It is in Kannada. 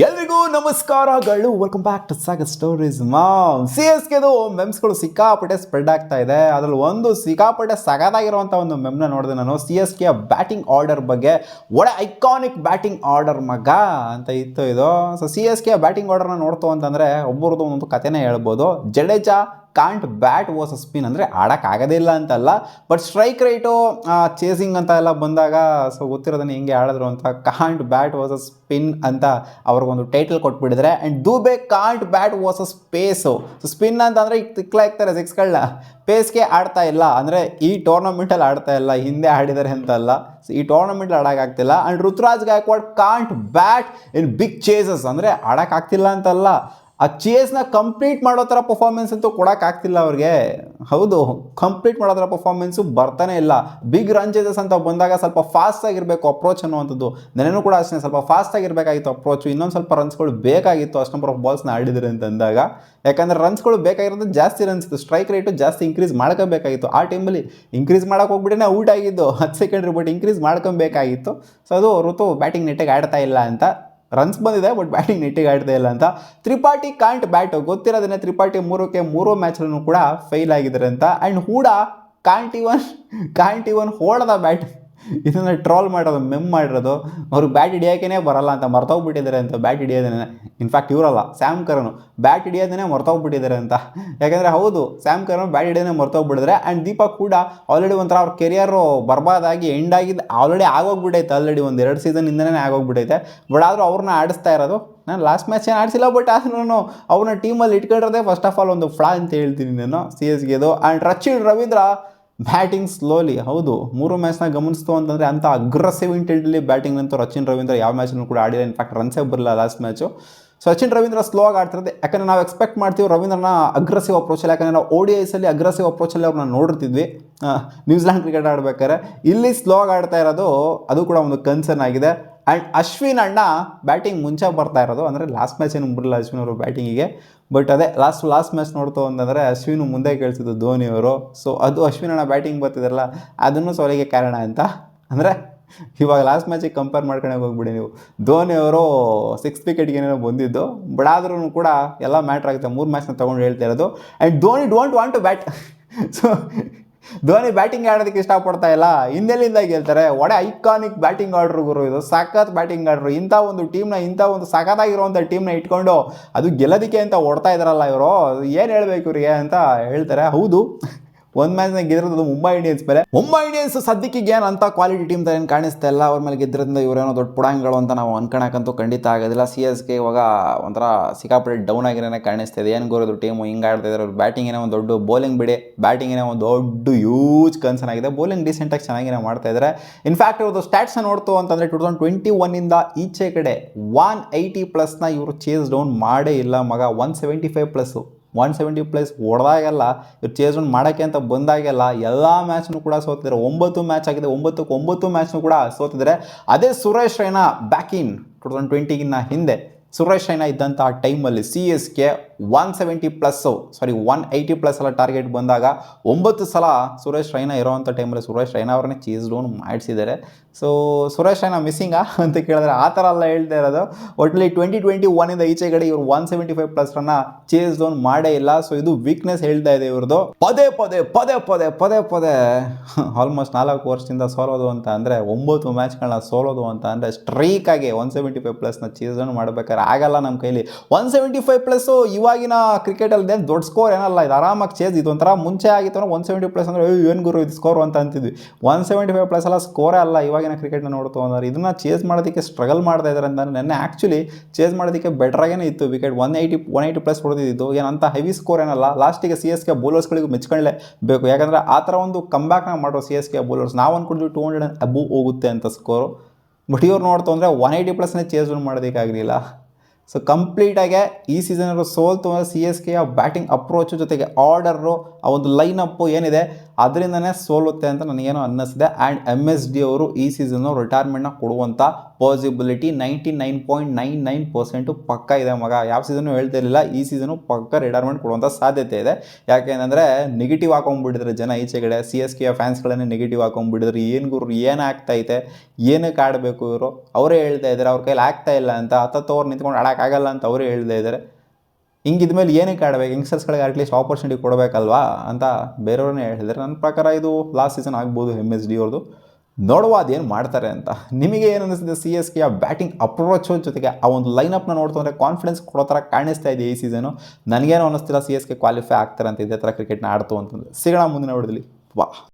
ಎಲ್ರಿಗೂ ನಮಸ್ಕಾರಗಳು. Welcome back to Sagar stories. CSKದು ಮೆಮ್ಸ್ಗಳು ಸಿಕ್ಕಾಪಟ್ಟೆ ಸ್ಪ್ರೆಡ್ ಆಗ್ತಾ ಇದೆ. ಅದರಲ್ಲಿ ಒಂದು ಸಿಕ್ಕಾಪಟ್ಟೆ ಸಗದಾಗಿರುವಂಥ ಒಂದು ಮೆಮ್ನ ನೋಡಿದೆ ನಾನು. CSK ಬ್ಯಾಟಿಂಗ್ ಆರ್ಡರ್ ಬಗ್ಗೆ. ಒಳ್ಳೆ ಐಕಾನಿಕ್ ಬ್ಯಾಟಿಂಗ್ ಆರ್ಡರ್ ಮಗ ಅಂತ ಇತ್ತು ಇದು. ಸೊ CSK ಬ್ಯಾಟಿಂಗ್ ಆರ್ಡರ್ನ ನೋಡ್ತು ಅಂತಂದರೆ ಒಬ್ಬರದ್ದು ಒಂದು ಕಥೆನೇ ಹೇಳ್ಬೋದು. Jadeja can't bat versus spin ಅಂದರೆ ಆಡೋಕ್ಕಾಗೋದಿಲ್ಲ ಅಂತಲ್ಲ, ಬಟ್ ಸ್ಟ್ರೈಕ್ ರೇಟು ಚೇಸಿಂಗ್ ಅಂತ ಎಲ್ಲ ಬಂದಾಗ ಸೊ ಗೊತ್ತಿರೋದನ್ನ ಹೆಂಗೆ ಆಡಿದ್ರು ಅಂತ ಕಾಂಟ್ ಬ್ಯಾಟ್ ವರ್ಸಸ್ ಸ್ಪಿನ್ ಅಂತ ಅವ್ರಿಗೊಂದು ಟೈಟಲ್ ಕೊಟ್ಬಿಟ್ಟಿದ್ರೆ. And Dube can't bat versus pace. So spin ಅಂತಂದರೆ ಈಗ ತಿಕ್ಲಾಗ್ತಾರೆ ಸಿಕ್ಸ್ಗಳನ್ನ, ಪೇಸ್ಗೆ ಆಡ್ತಾ ಇಲ್ಲ ಅಂದರೆ ಈ ಟೂರ್ನಮೆಂಟಲ್ಲಿ ಆಡ್ತಾ ಇಲ್ಲ, ಹಿಂದೆ ಆಡಿದ್ದಾರೆ ಅಂತಲ್ಲ, ಸೊ ಈ ಟೂರ್ನಮೆಂಟಲ್ಲಿ ಆಡೋಕ್ಕಾಗ್ತಿಲ್ಲ. And Ruturaj Gaikwad can't bat in big chases ಅಂದರೆ ಆಡೋಕ್ಕಾಗ್ತಿಲ್ಲ ಅಂತಲ್ಲ, ಆ ಚೇಸ್ನ ಕಂಪ್ಲೀಟ್ ಮಾಡೋ ಥರ ಪರ್ಫಾರ್ಮೆನ್ಸ್ ಅಂತೂ ಕೊಡೋಕ್ಕಾಗ್ತಿಲ್ಲ ಅವ್ರಿಗೆ. ಹೌದು, ಕಂಪ್ಲೀಟ್ ಮಾಡೋ ಥರ ಪರ್ಫಾರ್ಮೆನ್ಸು ಬರ್ತಾನೆ ಇಲ್ಲ. ಬಿಗ್ ರನ್ ಚೇಸಸ್ ಅಂತ ಬಂದಾಗ ಸ್ವಲ್ಪ ಫಾಸ್ಟಾಗಿರಬೇಕು ಅಪ್ರೋಚ್ ಅನ್ನುವಂಥದ್ದು. ನೆನೆನೂ ಕೂಡ ಅಷ್ಟೇ, ಸ್ವಲ್ಪ ಫಾಸ್ಟಾಗಿರಬೇಕಾಗಿತ್ತು ಅಪ್ರೋಚು. ಇನ್ನೊಂದು ಸ್ವಲ್ಪ ರನ್ಸ್ಗಳು ಬೇಕಾಗಿತ್ತು ಅಷ್ಟು ನಂಬರ್ ಆಫ್ ಬಾಲ್ಸ್ನ ಆಡಿದ್ರೆ ಅಂತಂದಾಗ. ಯಾಕಂದರೆ ರನ್ಸ್ಗಳು ಬೇಕಾಗಿರೋದು ಜಾಸ್ತಿ ರನ್ಸ್ ಇತ್ತು, ಸ್ಟ್ರೈಕ್ ರೇಟು ಜಾಸ್ತಿ ಇನ್ಕ್ರೀಸ್ ಮಾಡ್ಕೋಬೇಕಾಗಿತ್ತು. ಆ ಟೈಮಲ್ಲಿ ಇನ್ಕ್ರೀಸ್ ಮಾಡೋಕೆ ಹೋಗ್ಬಿಟ್ಟೇ ಔಟ್ ಆಗಿದ್ದು 10 ಸೆಕೆಂಡ್ ಬಟ್ ಇನ್ಕ್ರೀಸ್ ಮಾಡ್ಕೊಬೇಕಾಗಿತ್ತು. ಸೊ ಅದು ಋತು ಬ್ಯಾಟಿಂಗ್ ನೆಟ್ಟಿಗೆ ಆಡ್ತಾ ಇಲ್ಲ ಅಂತ. ರನ್ಸ್ ಬಂದಿದೆ ಬಟ್ ಬ್ಯಾಟಿಂಗ್ ನೆಟ್ಟಿಗೆ ಆಡ್ತಾ ಇಲ್ಲ ಅಂತ. ತ್ರಿಪಾಠಿ ಕಾಂಟ್ ಬ್ಯಾಟು ಗೊತ್ತಿರೋದನ್ನೇ, ತ್ರಿಪಾಠಿ 3 ಮ್ಯಾಚಲ್ಲೂ ಕೂಡ ಫೇಲ್ ಆಗಿದ್ದಾರೆ ಅಂತ. And Hooda can't even hold the bat, ಇದನ್ನು ಟ್ರೋಲ್ ಮಾಡೋದು, ಮೆಮ್ ಮಾಡಿರೋದು. ಅವರು ಬ್ಯಾಟ್ ಹಿಡಿಯೋಕ್ಕೇ ಬರಲ್ಲ ಅಂತ ಮರ್ತೋಗ್ಬಿಟ್ಟಿದ್ದಾರೆ ಅಂತ. ಬ್ಯಾಟ್ ಹಿಡಿಯೋದೇ ಇನ್ಫ್ಯಾಕ್ಟ್ ಇವರಲ್ಲ, ಸ್ಯಾಮ್ ಕರನು ಬ್ಯಾಟ್ ಹಿಡಿಯೋದೇ ಮರ್ತೋಗ್ಬಿಟ್ಟಿದ್ದಾರೆ ಅಂತ. ಯಾಕೆಂದರೆ ಹೌದು, ಸ್ಯಾಮ್ ಕರನು ಬ್ಯಾಟ್ ಹಿಡಿಯೋದೇ ಮರ್ತೋಗ್ಬಿಟ್ಟಿದ್ದಾರೆ. ಆ್ಯಂಡ್ ದೀಪಕ್ ಕೂಡ ಆಲ್ರೆಡಿ ಒಂಥರ ಅವ್ರ ಕೆರಿಯರು ಬರ್ಬಾದಾಗಿ ಎಂಡ್ ಆಗಿದ್ದು ಆಲ್ರೆಡಿ ಆಗೋಗ್ಬಿಟ್ಟೈತೆ. ಆಲ್ರೆಡಿ 1-2 ಸೀಸನ್ನಿಂದನೇ ಆಗೋಗ್ಬಿಟ್ಟೈತೆ. ಬಟ್ ಆದರೂ ಅವ್ರನ್ನ ಆಡಿಸ್ತಾ ಇರೋದು. ನಾನು ಲಾಸ್ಟ್ ಮ್ಯಾಚ್ ಏನು ಆಡಿಸಿಲ್ಲ, ಬಟ್ ಆದ್ರೂ ಅವ್ರನ್ನ ಟೀಮಲ್ಲಿ ಇಟ್ಕೊಂಡಿರೋದೇ ಫಸ್ಟ್ ಆಫ್ ಆಲ್ ಒಂದು ಫ್ಲಾ ಅಂತ ಹೇಳ್ತೀನಿ ನಾನು CSKದು. And Rachin Ravindra batting slowly. ಹೌದು, 3 ಮ್ಯಾಚ್ನ ಗಮನಿಸ್ತು ಅಂತಂದರೆ ಅಂಥ ಅಗ್ರೆಸಿವ್ ಇಂಟೆಂಟಲ್ಲಿ ಬ್ಯಾಟಿಂಗ್ ಅಂತೂ ರಚಿನ್ ರವೀಂದ್ರ ಯಾವ ಮ್ಯಾಚನ್ನು ಕೂಡ ಆಡಿಲ್ಲ. ಇನ್ಫ್ಯಾಕ್ಟ್ ರನ್ಸೇ ಬರಲ್ಲ last match. So Rachin Ravindra slow ಆಗಿ ಆಡ್ತಿರೋದು. ಯಾಕಂದರೆ ನಾವು ಎಕ್ಸ್ಪೆಕ್ಟ್ ಮಾಡ್ತೀವಿ ರವೀಂದ್ರನ ಅಗ್ರೆಸಿವ್ ಅಪ್ರೋಚಲ್ಲಿ. ಯಾಕಂದರೆ ನಾವು ODIಸಲ್ಲಿ ಅಗ್ರೆಸಿವ್ ಅಪ್ರೋಚಲ್ಲಿ ಅವ್ರನ್ನ ನೋಡಿರ್ತಿದ್ವಿ ನ್ಯೂಜಿಲ್ಯಾಂಡ್ ಕ್ರಿಕೆಟ್ ಆಡಬೇಕಾದ್ರೆ. ಇಲ್ಲಿ ಸ್ಲೋ ಆಗಿ ಆಡ್ತಾ ಇರೋದು ಅದು ಕೂಡ ಒಂದು ಕನ್ಸರ್ನ್ ಆಗಿದೆ. ಆ್ಯಂಡ್ ಅಶ್ವಿನ್ ಅಣ್ಣ ಬ್ಯಾಟಿಂಗ್ ಮುಂಚೆ ಬರ್ತಾ ಇರೋದು, ಅಂದರೆ ಲಾಸ್ಟ್ ಮ್ಯಾಚ್ ಏನು ಬರಲಿಲ್ಲ ಅಶ್ವಿನ್ ಅವರು ಬ್ಯಾಟಿಂಗಿಗೆ. ಬಟ್ ಅದೇ ಲಾಸ್ಟ್ ಮ್ಯಾಚ್ ನೋಡ್ತು ಅಂತಂದರೆ ಅಶ್ವಿನ್ ಮುಂದೆ ಕೇಳಿಸಿದ್ದು ಧೋನಿ ಅವರು. ಸೊ ಅದು ಅಶ್ವಿನ್ ಅಣ್ಣ ಬ್ಯಾಟಿಂಗ್ ಬರ್ತಿದಾರಲ್ಲ ಅದನ್ನು ಸೋಲಿಗೆ ಕಾರಣ ಅಂತ. ಅಂದರೆ ಇವಾಗ ಲಾಸ್ಟ್ ಮ್ಯಾಚಿಗೆ ಕಂಪೇರ್ ಮಾಡ್ಕೊಂಡೇ ಹೋಗ್ಬಿಡಿ ನೀವು. ಧೋನಿ ಅವರು 6th ವಿಕೆಟ್ಗೆ ಏನೇನೋ ಬಂದಿದ್ದು, ಬಟ್ ಆದ್ರೂ ಕೂಡ ಎಲ್ಲ ಮ್ಯಾಟ್ರ್ ಆಗುತ್ತೆ. 3 ಮ್ಯಾಚ್ನ ತೊಗೊಂಡು ಹೇಳ್ತಾ ಇರೋದು. And Dhoni don't want to bat. So Dhoni batting ಆಡೋದಕ್ಕೆ ಇಷ್ಟಪಡ್ತಾ ಇಲ್ಲ. ಹಿಂದೆಲ್ಲಿಂದ ಗೆಲ್ತಾರೆ. ಒಳ್ಳೆ ಐಕಾನಿಕ್ ಬ್ಯಾಟಿಂಗ್ ಆರ್ಡ್ರು ಗುರು ಇದು, ಸಖತ್ ಬ್ಯಾಟಿಂಗ್ ಆರ್ಡ್ರು. ಇಂಥ ಒಂದು ಟೀಮ್ನ, ಇಂಥ ಒಂದು ಸಖತ್ತಾಗಿರುವಂಥ ಟೀಮ್ನ ಇಟ್ಕೊಂಡು ಅದು ಗೆಲ್ಲೋದಕ್ಕೆ ಅಂತ ಓಡ್ತಾ ಇದ್ದಾರಲ್ಲ ಇವರು, ಏನು ಹೇಳಬೇಕು ಇವರಿಗೆ ಅಂತ ಹೇಳ್ತಾರೆ. ಹೌದು, ಒಂದು ಮ್ಯಾಚ್ನ ಗೆದ್ದಿರೋದು ಮುಂಬೈ ಇಂಡಿಯನ್ಸ್ ಮೇಲೆ. ಮುಂಬೈ ಇಂಡಿಯನ್ಸ್ ಸದ್ಯಕ್ಕೆ ಏನು ಅಂತ ಕ್ವಾಲಿಟಿ ಟೀಮ್ ಥರ ಏನು ಕಾಣಿಸ್ತಾ ಇಲ್ಲ. ಅವ್ರ ಮೇಲೆ ಗೆದ್ದಿರೋದ್ರಿಂದ ಇವರೇನೋ ದೊಡ್ಡ ಪುಡಾಂಗಳು ಅಂತ ನಾವು ಅನ್ಕೊಳಕ್ಕಂತೂ ಖಂಡಿತ ಆಗೋದಿಲ್ಲ. CSK ಇವಾಗ ಒಂಥರ ಸಿಕ್ಕಾಪಟ್ಟೆ ಡೌನ್ ಆಗಿರೋನೇ ಕಾಣಿಸ್ತಾ ಇದೆ. ಏನು ಗೊರೋದು ಟೀಮು ಹಿಂಗೆ ಆಡ್ತಾ ಇದ್ದಾರೆ. ಅವ್ರು ಬ್ಯಾಟಿಂಗ್ ಏನೋ ಒಂದು ದೊಡ್ಡ, ಬೌಲಿಂಗ್ ಬಿಡಿ, ಬ್ಯಾಟಿಂಗ್ ಏನೋ ಒಂದು ದೊಡ್ಡ ಯೂಜ್ ಕನ್ಸರ್ನ್ ಆಗಿದೆ. ಬೌಲಿಂಗ್ ಡೀಸೆಂಟಾಗಿ ಚೆನ್ನಾಗಿನೇ ಮಾಡ್ತಾ ಇದ್ದಾರೆ. ಇನ್ಫ್ಯಾಕ್ಟ್ ಇವ್ರದ್ದು ಸ್ಟ್ಯಾಟ್ಸ್ನ ನೋಡ್ತು ಅಂತಂದರೆ 2021ಇಂದ ಈಚೆ ಕಡೆ 180+ ಇವರು ಚೇಸ್ ಡೌನ್ ಮಾಡೇ ಇಲ್ಲ ಮಗ. 175+, 170+ ಹೊಡೆದಾಗೆಲ್ಲ ಇವ್ರು ಚೇಸ್ ಡೌನ್ ಮಾಡೋಕ್ಕೆ ಅಂತ ಬಂದಾಗೆಲ್ಲ ಎಲ್ಲ ಮ್ಯಾಚ್ನೂ ಕೂಡ ಸೋತಿದ್ದಾರೆ. 9 ಮ್ಯಾಚ್ ಆಗಿದೆ, 9 ಮ್ಯಾಚ್ನೂ ಕೂಡ ಸೋತಿದ್ದಾರೆ. ಅದೇ ಸುರೇಶ್ ರೈನಾ ಬ್ಯಾಕ್ ಇನ್ 2020ಗಿನ್ನ ಹಿಂದೆ ಸುರೇಶ್ ರೈನಾ ಇದ್ದಂಥ ಆ ಟೈಮಲ್ಲಿ CSK 180+ ಎಲ್ಲ ಟಾರ್ಗೆಟ್ ಬಂದಾಗ 9 ಸಲ ಸುರೇಶ್ ರೈನಾ ಇರೋವಂಥ ಟೈಮಲ್ಲಿ ಸುರೇಶ್ ರೈನಾ ಅವ್ರನ್ನೇ ಚೇಸ್ ಡೌನ್ ಮಾಡಿಸಿದ್ದಾರೆ. ಸೊ ಸುರೇಶ್ ರೈನಾ ಮಿಸ್ಸಿಂಗಾ ಅಂತ ಕೇಳಿದ್ರೆ ಆ ಥರ ಎಲ್ಲ ಹೇಳ್ತಾ ಇರೋದು. ಒಟ್ಟಲ್ಲಿ 2021ಇಂದ ಈಚೆ ಕಡೆ ಇವರು 175+ ರನ್ನ ಚೇಸ್ ಡೌನ್ ಮಾಡೇ ಇಲ್ಲ. ಸೊ ಇದು ವೀಕ್ನೆಸ್ ಹೇಳ್ತಾ ಇದೆ ಇವ್ರದ್ದು. ಪದೇ ಪದೇ ಆಲ್ಮೋಸ್ಟ್ 4 ವರ್ಷದಿಂದ ಸೋಲೋದು ಅಂತ ಅಂದರೆ, 9 ಮ್ಯಾಚ್ಗಳನ್ನ ಸೋಲೋದು ಅಂತ ಅಂದರೆ ಸ್ಟ್ರೈಕಾಗಿ 175+ನ ಚೇಸ್ ಡೌನ್ ಮಾಡಬೇಕಾದ್ರೆ ಆಗಲ್ಲ ನಮ್ಮ ಕೈಲಿ. 175+ ಇವಾಗಿನ ಕ್ರಿಕೆಟಲ್ಲಿ ದೊಡ್ಡ ಸ್ಕೋರ್ ಏನಲ್ಲ, ಇದು ಆರಾಮಾಗಿ ಚೇಸ್. ಇದೊಂಥರ ಮುಂಚೆ ಆಗಿತ್ತು ಅಂದರೆ 170+ ಅಂದರೆ ಏನು ಗುರು ಇದು ಸ್ಕೋರು ಅಂತ ಅಂತಿದ್ವಿ. 175+ ಎಲ್ಲ ಸ್ಕೋರೇ ಅಲ್ಲ ಇವಾಗಿನ ಕ್ರಿಕೆಟ್ನ ನೋಡ್ತು ಅಂದರೆ. ಇದನ್ನು ಚೇಸ್ ಮಾಡೋದಕ್ಕೆ ಸ್ಟ್ರಗಲ್ ಮಾಡ್ತಾ ಇದ್ದಾರೆ ಅಂತ. ನೆನ್ನೆ ಆ್ಯಕ್ಚುಲಿ ಚೇಸ್ ಮಾಡೋದಕ್ಕೆ ಬೆಟ್ರಾಗೇ ಇತ್ತು ವಿಕೆಟ್. 180+ ಹೊಡೆದಿದ್ದು ಏನಂತ ಹೆವಿ ಸ್ಕೋರ್ ಏನಲ್ಲ. ಲಾಸ್ಟಿಗೆ CSK ಬೌಲರ್ಸ್ಗಳಿಗೂ ಮೆಚ್ಕೊಳ್ಳೇಬೇಕು. ಯಾಕಂದರೆ ಆ ಥರ ಒಂದು ಕಂಬ್ಯಾಕ್ನ ಮಾಡೋ CSK ಬೌಲರ್ಸ್. ನಾವು ಅಂದ್ಕೊಂಡಿದ್ವಿ 200 ಅಬೂ ಹೋಗುತ್ತೆ ಅಂತ ಸ್ಕೋರು, ಬಟ್ ಇವ್ರು ನೋಡ್ತು ಅಂದರೆ 180+ನೇ ಚೇಸ್ ಡೌನ್ ಮಾಡೋದಕ್ಕಾಗಲಿಲ್ಲ. ಸೊ ಕಂಪ್ಲೀಟಾಗೆ ಈ ಸೀಸನ್ ಸೋಲ್ತು ಅಂದರೆ CSKಯ ಬ್ಯಾಟಿಂಗ್ ಅಪ್ರೋಚು ಜೊತೆಗೆ ಆರ್ಡರು, ಆ ಒಂದು ಲೈನಪ್ಪು ಏನಿದೆ ಅದರಿಂದನೇ ಸೋಲುತ್ತೆ ಅಂತ ನನಗೇನೋ ಅನ್ನಿಸಿದೆ. ಆ್ಯಂಡ್ MSD ಅವರು ಈ ಸೀಸನ್ನು ರಿಟೈರ್ಮೆಂಟ್ನ ಕೊಡುವಂಥ ಪಾಸಿಬಿಲಿಟಿ 99.99% ಪಕ್ಕ ಇದೆ ಮಗ. ಯಾವ ಸೀಸನ್ನು ಹೇಳ್ತಾ ಇರಲಿಲ್ಲ, ಈ ಸೀಸನು ಪಕ್ಕ ರಿಟೈರ್ಮೆಂಟ್ ಕೊಡುವಂಥ ಸಾಧ್ಯತೆ ಇದೆ. ಯಾಕೆಂದರೆ ನೆಗೆಟಿವ್ ಹಾಕೊಂಡ್ಬಿಟ್ಟಿದ್ರೆ ಜನ ಈಚೆಗಡೆ, CSK ಫ್ಯಾನ್ಸ್ಗಳನ್ನೇ ನೆಗೆಟಿವ್ ಹಾಕೊಂಡ್ಬಿಟ್ಟಿದ್ರೆ ಏನು ಗುರು ಏನಾಗ್ತೈತೆ, ಏನಕ್ಕೆ ಆಡಬೇಕು ಇವರು, ಅವರೇ ಹೇಳ್ತಾ ಇದ್ದಾರೆ ಅವ್ರ ಕೈಲಿ ಆಗ್ತಾ ಇಲ್ಲ ಅಂತ, ಹತ್ತೋರು ನಿಂತ್ಕೊಂಡು ಆಡೋಕ್ಕಾಗಲ್ಲ ಅಂತ ಅವರೇ ಹೇಳ್ತಾ ಇದ್ದಾರೆ. ಹಿಂಗಿದ್ಮೇಲೆ ಏನಕ್ಕೆ ಆಡಬೇಕು, ಯಂಗ್ಸ್ಟರ್ಸ್ಗಳಿಗೆ ಅಟ್ಲೀಸ್ಟ್ ಆಪರ್ಚುನಿಟಿ ಕೊಡಬೇಕಲ್ವಾ ಅಂತ ಬೇರೆಯವ್ರನ್ನೇ ಹೇಳಿದ್ದಾರೆ. ನನ್ನ ಪ್ರಕಾರ ಇದು ಲಾಸ್ಟ್ ಸೀಸನ್ ಆಗ್ಬೋದು MSD ಅವ್ರದ್ದು. ನೋಡುವ ಅದೇನು ಮಾಡ್ತಾರೆ ಅಂತ. ನಿಮಗೆ ಏನು ಅನ್ನಿಸ್ತಿದೆ CSK ಬ್ಯಾಟಿಂಗ್ ಅಪ್ರೋಚ್ ಜೊತೆಗೆ ಆ ಒಂದು ಲೈನಪ್ನ ನೋಡ್ತಂದ್ರೆ ಕಾನ್ಫಿಡೆನ್ಸ್ ಕೊಡೋ ಥರ ಕಾಣಿಸ್ತಾ ಇದೆ ಈ ಸೀಸನು. ನನಗೇನು ಅನ್ನಿಸ್ತಿಲ್ಲ CSK ಕ್ವಾಲಿಫೈ ಆಗ್ತಾರೆ ಅಂತ ಇದೇ ಥರ ಕ್ರಿಕೆಟ್ನ ಆಡ್ತು ಅಂತಂದರೆ. ಸಿಗೋಣ ಮುಂದಿನ ವಿಡಿಯೋದಲ್ಲಿ. ವಾ.